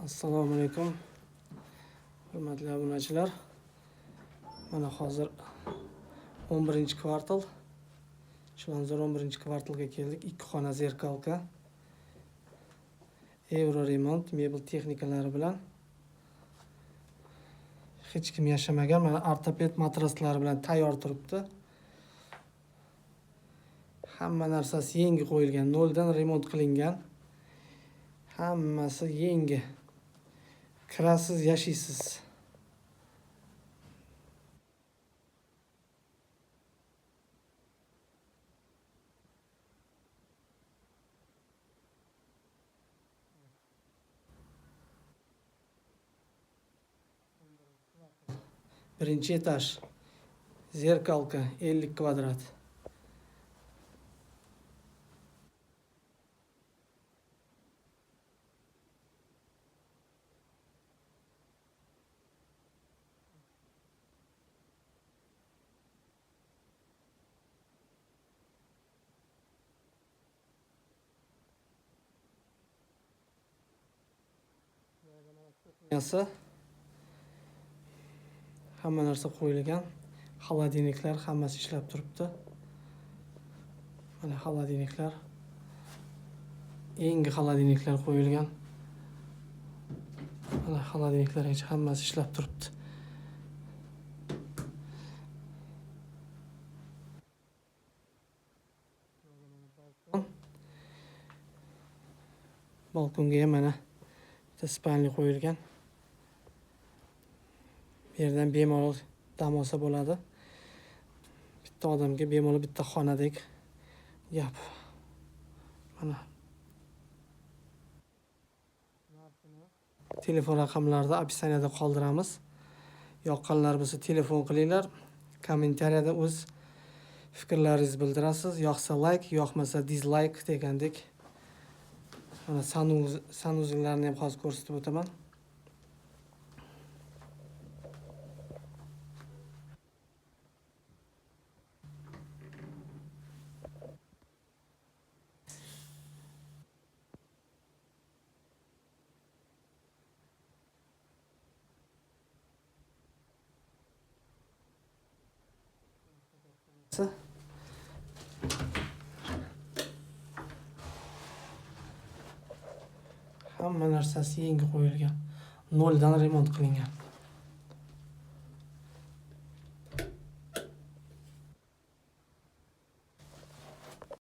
Assalomu alaykum. Hurmatli obunachilar. Mana hozir 11-kvartal. Chilonzor 11-kvartalga keldik. 2 xona zerkalka. Euro remont mebel texnikalari bilan. Hech kim yashamagan mana ortoped matraslari bilan tayyor turibdi. Hamma narsasi yangi qo'yilgan, noldan remont qilingan. Hammasi yangi. Kirasiz, yashaysiz. Birinchi etaj. Zerkalka 50 kvadrat. Hamma narsa qo'yilgan. Xolodilniklar hammasi ishlab turibdi. Mana xolodilniklar. Yangi xolodilniklar qo'yilgan. Mana xolodilniklargacha hammasi ishlab turibdi. Balkonga mana bitta spalni qo'yilgan. Bu yerdan bemalol dam olsa bo'ladi. Bitta odamga bemalol bitta xonadek gap. Mana telefon raqamlarini opisaniyada qoldiramiz. Yoqqanlar bo'lsa telefon qilinglar. Kommentariyada o'z fikrlaringizni bildirasiz. Yoqsa like, yoqmasa dislike degandek. Mana sanuzlarni ham hozir ko'rsatib o'taman. Hamma narsasi yangi qo'yilgan. Noldan remont qilingan.